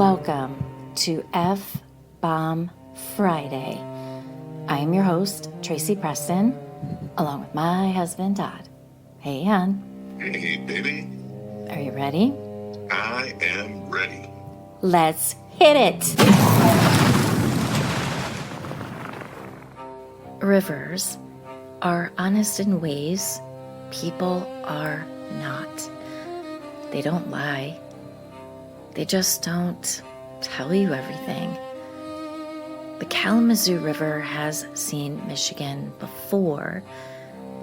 Welcome to F-Bomb Friday. I am your host, Tracy Preston, along with my husband, Todd. Hey, hon. Hey, baby. Are you ready? I am ready. Let's hit it! Rivers are honest in ways people are not. They don't lie. They just don't tell you everything. The Kalamazoo River has seen Michigan before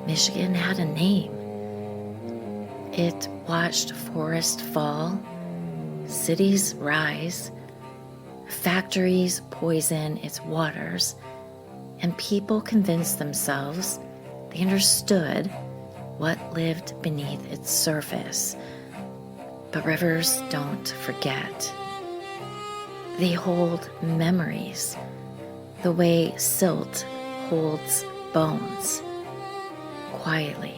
Michigan had a name. It watched forests fall, cities rise, factories poison its waters, and people convinced themselves they understood what lived beneath its surface. But rivers don't forget. They hold memories, the way silt holds bones, quietly,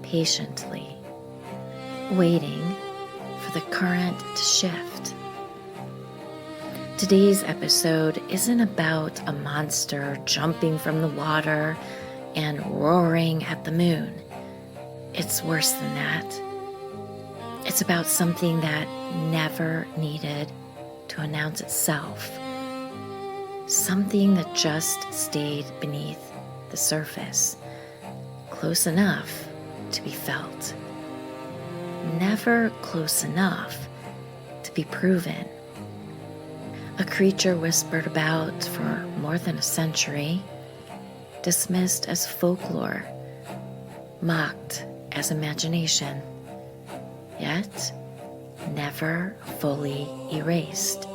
patiently, waiting for the current to shift. Today's episode isn't about a monster jumping from the water and roaring at the moon. It's worse than that. It's about something that never needed to announce itself. Something that just stayed beneath the surface, close enough to be felt. Never close enough to be proven. A creature whispered about for more than a century, dismissed as folklore, mocked as imagination, yet never fully erased.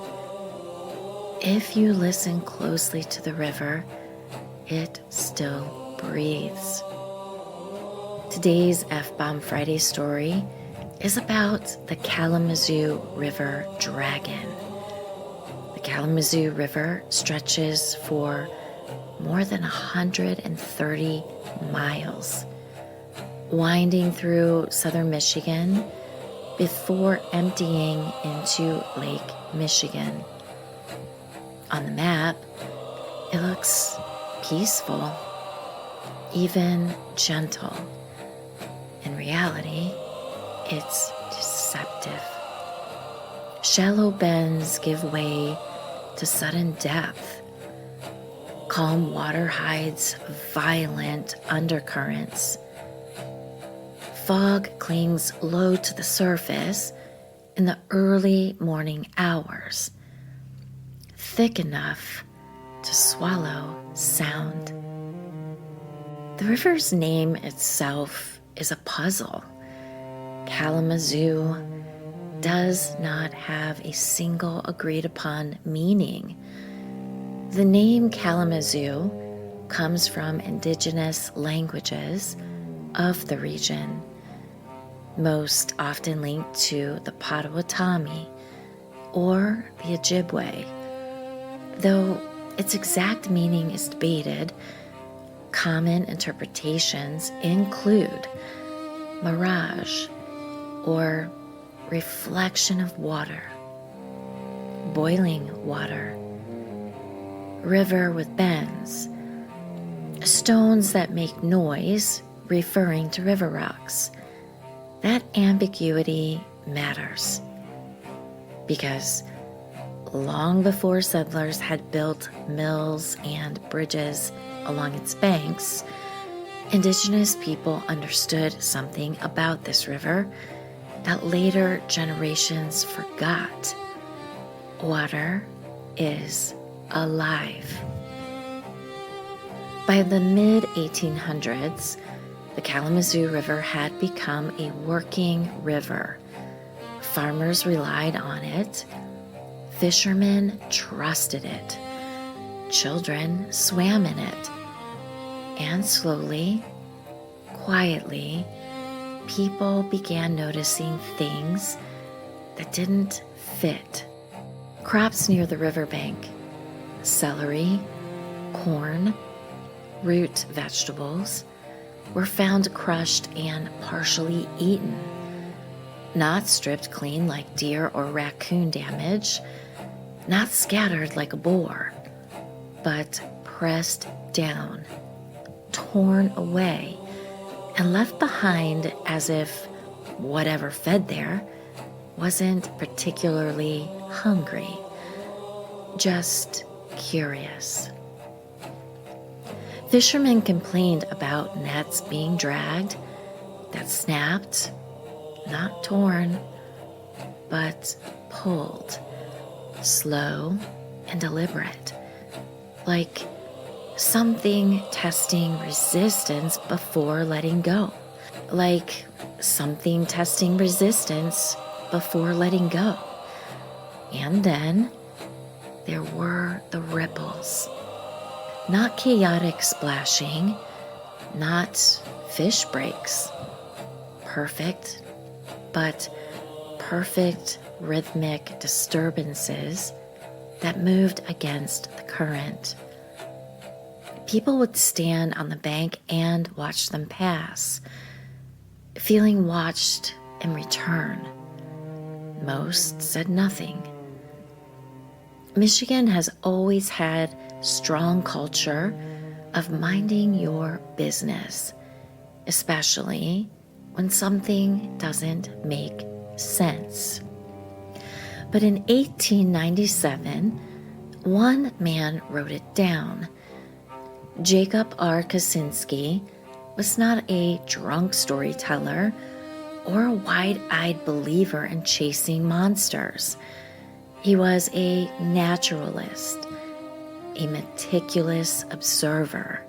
If you listen closely to the river, it still breathes. Today's F-Bomb Friday story is about the Kalamazoo River Dragon. The Kalamazoo River stretches for more than 130 miles, winding through southern Michigan before emptying into Lake Michigan. On the map, it looks peaceful, even gentle. In reality, it's deceptive. Shallow bends give way to sudden depth. Calm water hides violent undercurrents. Fog clings low to the surface in the early morning hours, thick enough to swallow sound. The river's name itself is a puzzle. Kalamazoo does not have a single agreed upon meaning. The name Kalamazoo comes from Indigenous languages of the region, most often linked to the Potawatomi or the Ojibwe. Though its exact meaning is debated, common interpretations include mirage or reflection of water, boiling water, river with bends, stones that make noise referring to river rocks. That ambiguity matters because long before settlers had built mills and bridges along its banks, Indigenous people understood something about this river that later generations forgot. Water is alive. By the mid-1800s, the Kalamazoo River had become a working river. Farmers relied on it. Fishermen trusted it. Children swam in it. And slowly, quietly, people began noticing things that didn't fit. Crops near the riverbank, celery, corn, root vegetables, were found crushed and partially eaten. not stripped clean like deer or raccoon damage, not scattered like a boar, but pressed down, torn away, and left behind as if whatever fed there wasn't particularly hungry, just curious. Fishermen complained about nets being dragged that snapped, not torn, but pulled, slow and deliberate, like something testing resistance before letting go, like something testing resistance before letting go. And then there were the ripples. Not chaotic splashing, not fish breaks. Perfect, but perfect rhythmic disturbances that moved against the current. People would stand on the bank and watch them pass, feeling watched in return. Most said nothing. Michigan has always had strong culture of minding your business, especially when something doesn't make sense. But in 1897, one man wrote it down. Jacob R. Kaczynski was not a drunk storyteller or a wide-eyed believer in chasing monsters. He was a naturalist, a meticulous observer,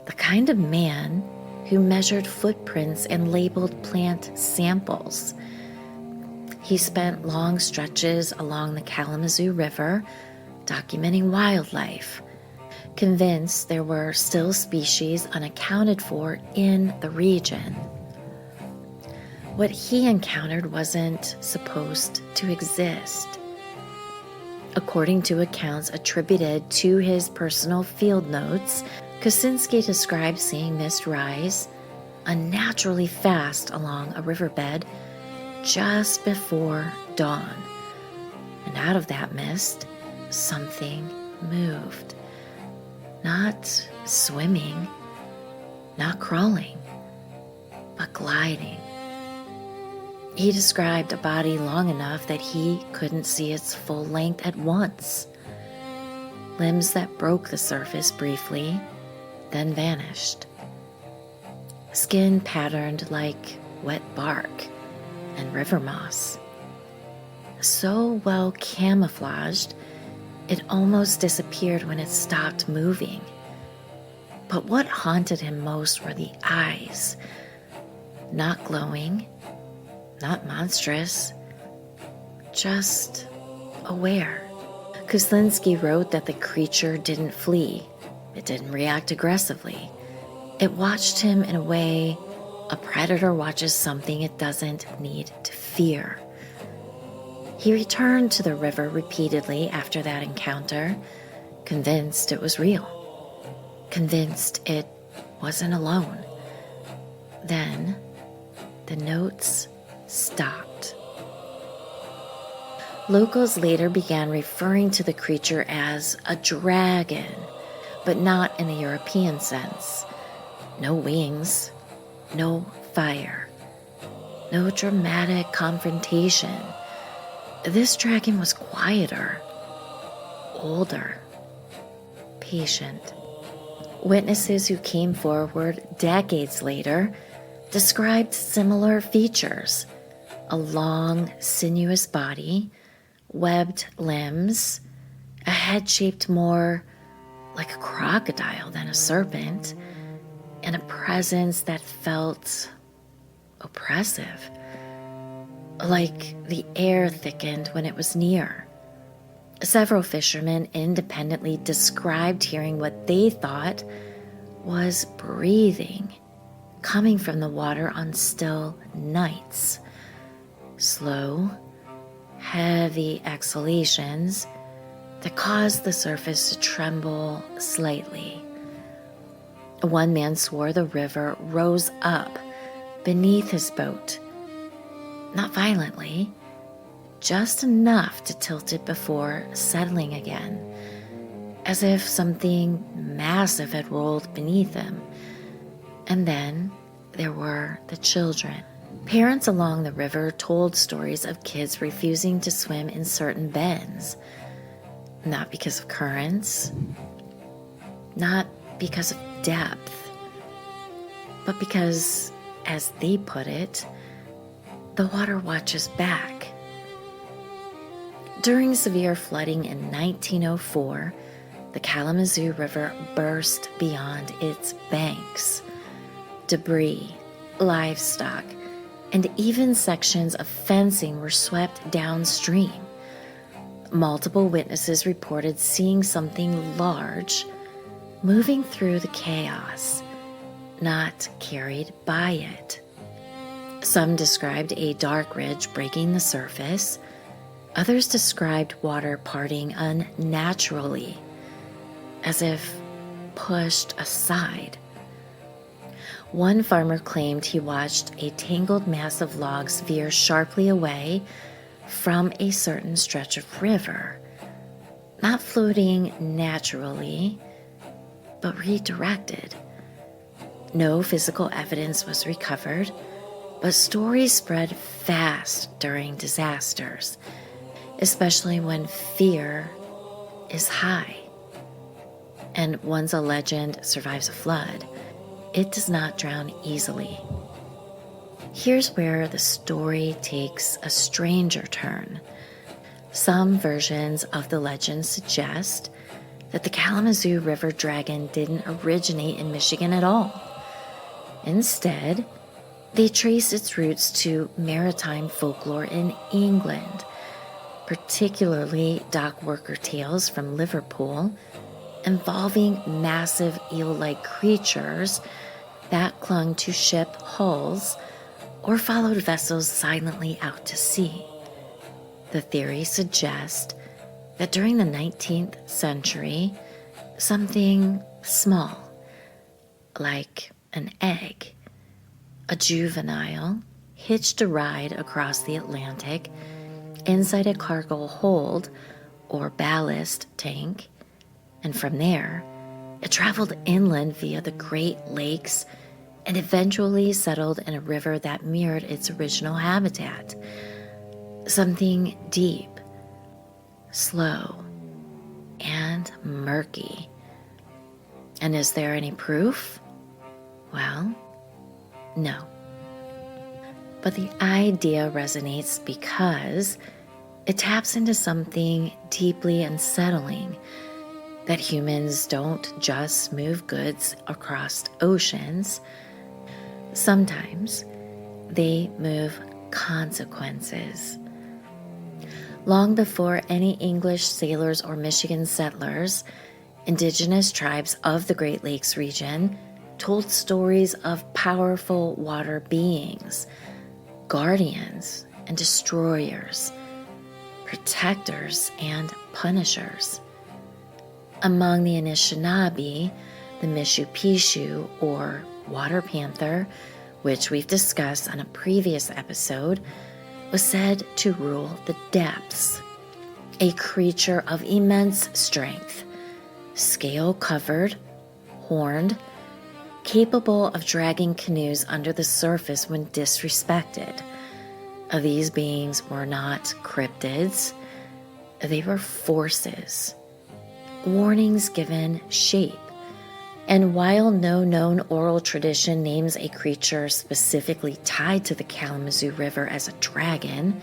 the kind of man who measured footprints and labeled plant samples. He spent long stretches along the Kalamazoo River documenting wildlife, convinced there were still species unaccounted for in the region. What he encountered wasn't supposed to exist. According to accounts attributed to his personal field notes, Kaczynski described seeing mist rise unnaturally fast along a riverbed just before dawn. And out of that mist, something moved. Not swimming, not crawling, but gliding. He described a body long enough that he couldn't see its full length at once. Limbs that broke the surface briefly, then vanished. Skin patterned like wet bark and river moss. So well camouflaged, it almost disappeared when it stopped moving. But what haunted him most were the eyes. Not glowing, not monstrous, just aware. Kaczynski wrote that the creature didn't flee. It didn't react aggressively. It watched him in a way a predator watches something it doesn't need to fear. He returned to the river repeatedly after that encounter, convinced it was real, convinced it wasn't alone. Then the notes stopped. Locals later began referring to the creature as a dragon, but not in the European sense. No wings, no fire, no dramatic confrontation. This dragon was quieter, older, patient. Witnesses who came forward decades later described similar features: a long, sinuous body, webbed limbs, a head shaped more like a crocodile than a serpent, and a presence that felt oppressive, like the air thickened when it was near. Several fishermen independently described hearing what they thought was breathing coming from the water on still nights. Slow, heavy exhalations that caused the surface to tremble slightly. One man swore the river rose up beneath his boat, not violently, just enough to tilt it before settling again, as if something massive had rolled beneath him. And then there were the children. Parents along the river told stories of kids refusing to swim in certain bends, not because of currents, not because of depth, but because, as they put it, the water watches back. During severe flooding in 1904, the Kalamazoo River burst beyond its banks. Debris, livestock, and even sections of fencing were swept downstream. Multiple witnesses reported seeing something large moving through the chaos, not carried by it. Some described a dark ridge breaking the surface. Others described water parting unnaturally, as if pushed aside. One farmer claimed he watched a tangled mass of logs veer sharply away from a certain stretch of river, not floating naturally, but redirected. No physical evidence was recovered, but stories spread fast during disasters, especially when fear is high. And once a legend survives a flood, it does not drown easily. Here's where the story takes a stranger turn. Some versions of the legend suggest that the Kalamazoo River Dragon didn't originate in Michigan at all. Instead, they trace its roots to maritime folklore in England, particularly dock worker tales from Liverpool, involving massive eel-like creatures that clung to ship hulls or followed vessels silently out to sea. The theory suggests that during the 19th century, something small, like an egg, a juvenile, hitched a ride across the Atlantic inside a cargo hold or ballast tank, and from there, it traveled inland via the Great Lakes and eventually settled in a river that mirrored its original habitat. Something deep, slow, and murky. And is there any proof? Well, no. But the idea resonates because it taps into something deeply unsettling, that humans don't just move goods across oceans. Sometimes they move consequences. Long before any English sailors or Michigan settlers, Indigenous tribes of the Great Lakes region told stories of powerful water beings, guardians and destroyers, protectors and punishers. Among the Anishinaabe, the Mishu-Pishu, or water panther, which we've discussed on a previous episode, was said to rule the depths. A creature of immense strength, scale-covered, horned, capable of dragging canoes under the surface when disrespected. These beings were not cryptids. They were forces. Warnings given shape. And while no known oral tradition names a creature specifically tied to the Kalamazoo River as a dragon,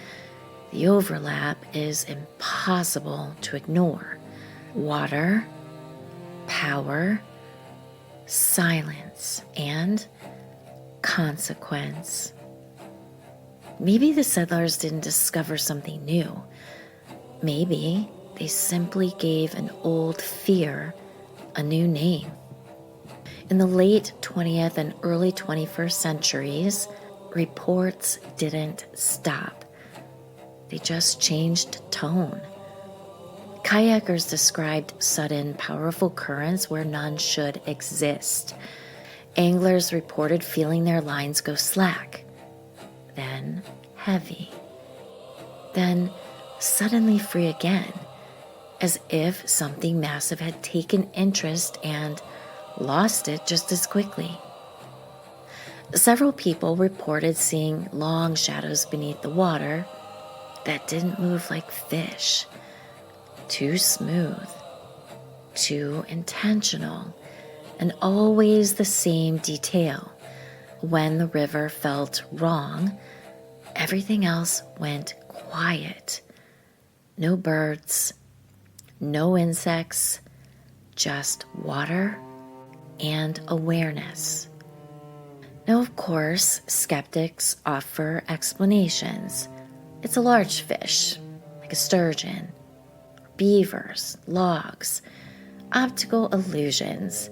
the overlap is impossible to ignore. Water, power, silence, and consequence. Maybe the settlers didn't discover something new. Maybe they simply gave an old fear a new name. In the late 20th and early 21st centuries, reports didn't stop. They just changed tone. Kayakers described sudden, powerful currents where none should exist. Anglers reported feeling their lines go slack, then heavy, then suddenly free again, as if something massive had taken interest and lost it just as quickly. Several people reported seeing long shadows beneath the water that didn't move like fish, too smooth, too intentional, and always the same detail. When the river felt wrong, everything else went quiet. No birds, no insects, just water and awareness. Now, of course, skeptics offer explanations. It's a large fish, like a sturgeon, beavers, logs, optical illusions,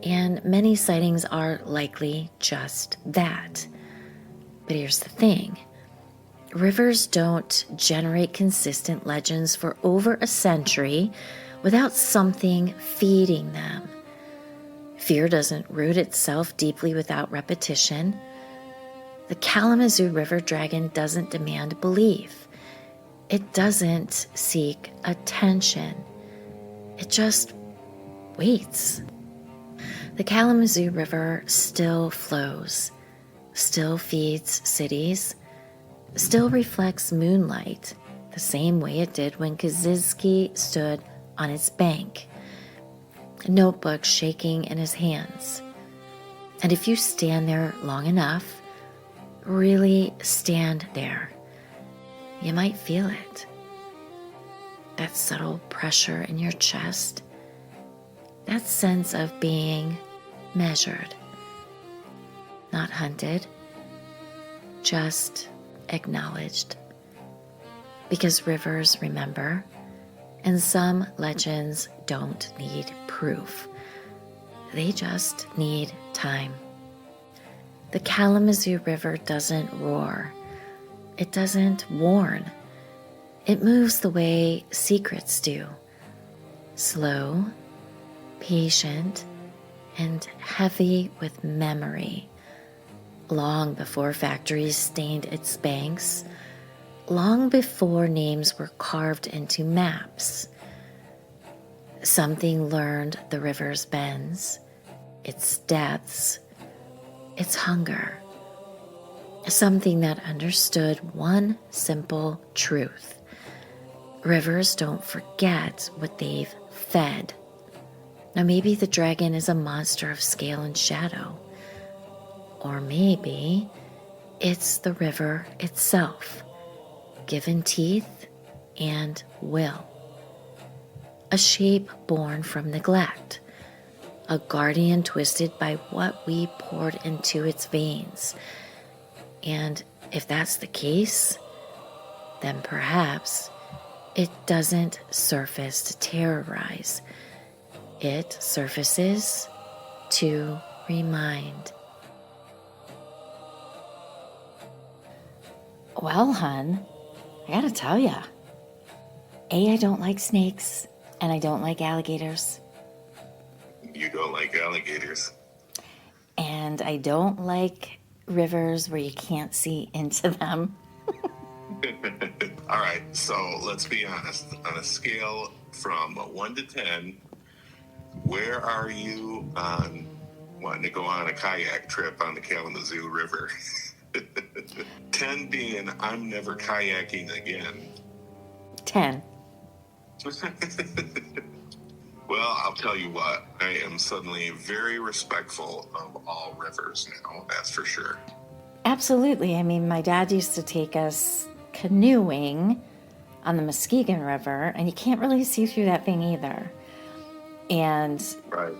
and many sightings are likely just that. But here's the thing. Rivers don't generate consistent legends for over a century without something feeding them. Fear doesn't root itself deeply without repetition. The Kalamazoo River Dragon doesn't demand belief. It doesn't seek attention. It just waits. The Kalamazoo River still flows, still feeds cities, still reflects moonlight the same way it did when Kaczynski stood on its bank, a notebook shaking in his hands. And if you stand there long enough, really stand there, you might feel it. That subtle pressure in your chest, that sense of being measured, not hunted, just acknowledged. Because rivers remember, and some legends don't need proof. They just need time. The Kalamazoo River doesn't roar. It doesn't warn. It moves the way secrets do. Slow, patient, and heavy with memory. Long before factories stained its banks, long before names were carved into maps. Something learned the river's bends, its depths, its hunger. Something that understood one simple truth. Rivers don't forget what they've fed. Now maybe the dragon is a monster of scale and shadow. Or maybe it's the river itself, given teeth and will. A shape born from neglect, a guardian twisted by what we poured into its veins. And if that's the case, then perhaps it doesn't surface to terrorize. It surfaces to remind. Well, hun, I gotta tell ya. I don't like snakes, and I don't like alligators. You don't like alligators? And I don't like rivers where you can't see into them. All right, so let's be honest. On a scale from 1 to 10, where are you on wanting to go on a kayak trip on the Kalamazoo River? 10 being I'm never kayaking again. 10. Well, I'll tell you what, I am suddenly very respectful of all rivers now, that's for sure. Absolutely. I mean, my dad used to take us canoeing on the Muskegon River, and you can't really see through that thing either. And, Right.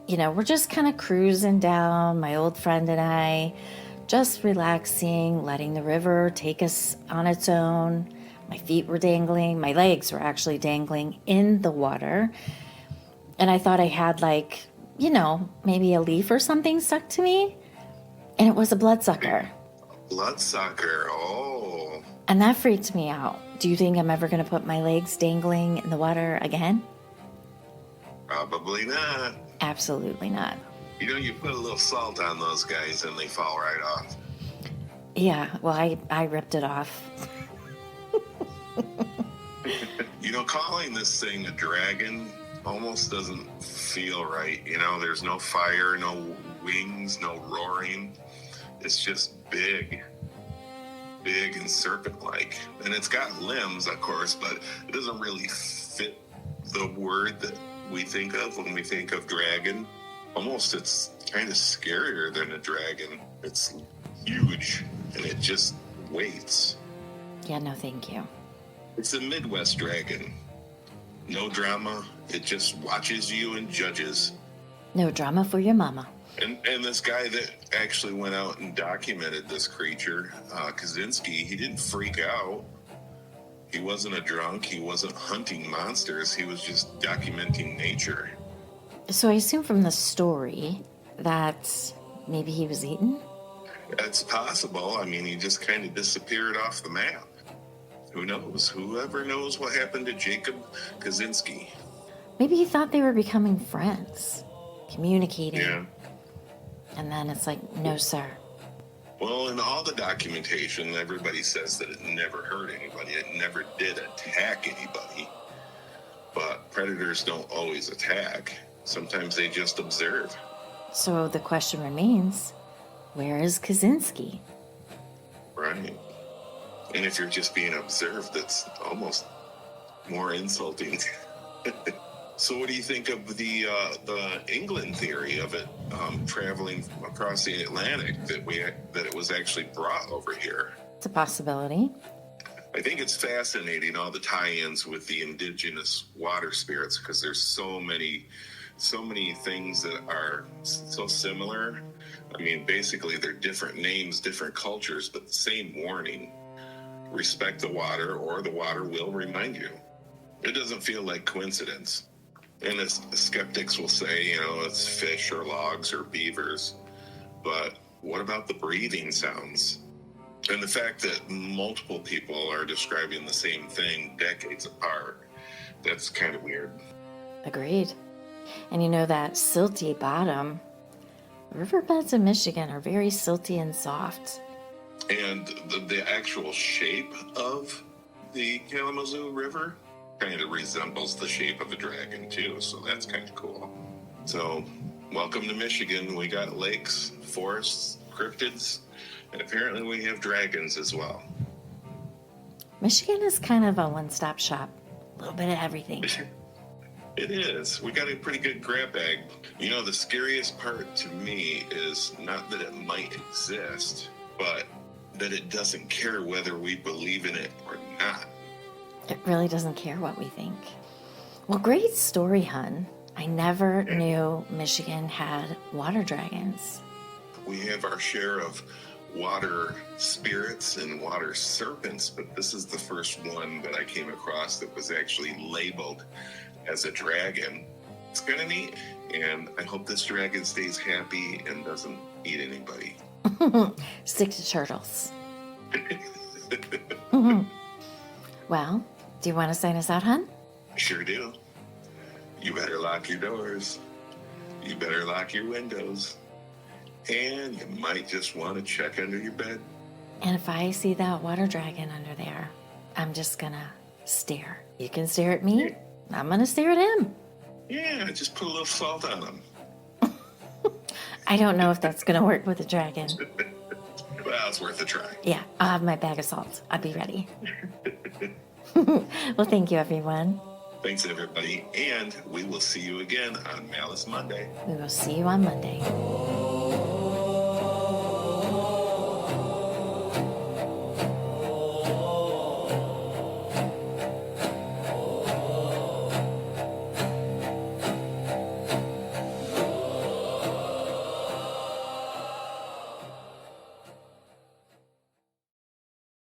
you know, we're just kind of cruising down, my old friend and I, just relaxing, letting the river take us on its own. My feet were dangling. My legs were actually dangling in the water. And I thought I had, like, you know, maybe a leaf or something stuck to me. And it was a bloodsucker. Bloodsucker, oh. And that freaked me out. Do you think I'm ever going to put my legs dangling in the water again? Probably not. Absolutely not. You know, you put a little salt on those guys and they fall right off. Yeah, well, I ripped it off. Calling this thing a dragon almost doesn't feel right. There's no fire, no wings, no roaring. It's just big and serpent-like. And it's got limbs, of course, but it doesn't really fit the word that we think of when we think of dragon. Almost it's kind of scarier than a dragon. It's huge, and it just waits. Yeah, no thank you. It's a Midwest dragon. No drama. It just watches you and judges. No drama for your mama. And this guy that actually went out and documented this creature, Kaczynski, he didn't freak out. He wasn't a drunk. He wasn't hunting monsters. He was just documenting nature. So I assume from the story that maybe he was eaten? That's possible. I mean, he just kind of disappeared off the map. Who knows? Whoever knows what happened to Jacob Kaczynski. Maybe he thought they were becoming friends, communicating. Yeah. And then it's like, no, sir. Well, in all the documentation, everybody says that it never hurt anybody. It never did attack anybody. But predators don't always attack. Sometimes they just observe. So the question remains, where is Kaczynski? Right. And if you're just being observed, that's almost more insulting. So what do you think of the England theory of it traveling across the Atlantic, that it was actually brought over here? It's a possibility. I think it's fascinating, all the tie-ins with the indigenous water spirits, because there's so many things that are so similar. I mean, basically they're different names, different cultures, but the same warning. Respect the water, or the water will remind you. It doesn't feel like coincidence. And as skeptics will say, it's fish or logs or beavers. But what about the breathing sounds? And the fact that multiple people are describing the same thing decades apart, that's kind of weird. Agreed. And that silty bottom, riverbeds in Michigan are very silty and soft. And the actual shape of the Kalamazoo River kind of resembles the shape of a dragon too, so that's kind of cool. So, welcome to Michigan. We got lakes, forests, cryptids, and apparently we have dragons as well. Michigan is kind of a one-stop shop. A little bit of everything. It is. We got a pretty good grab bag. The scariest part to me is not that it might exist, but that it doesn't care whether we believe in it or not. It really doesn't care what we think. Well, great story, hun. I never knew Michigan had water dragons. We have our share of water spirits and water serpents, but this is the first one that I came across that was actually labeled as a dragon. It's kind of neat, and I hope this dragon stays happy and doesn't eat anybody. Stick to turtles. Well, do you want to sign us out, hun? Sure do. You better lock your doors. You better lock your windows. And you might just want to check under your bed. And if I see that water dragon under there, I'm just gonna stare. You can stare at me. I'm gonna stare at him. Yeah, just put a little salt on him. I don't know if that's gonna work with a dragon. Well, it's worth a try. Yeah, I'll have my bag of salt. I'll be ready. Well, thank you, everyone. Thanks, everybody. And we will see you again on Malice Monday. We will see you on Monday.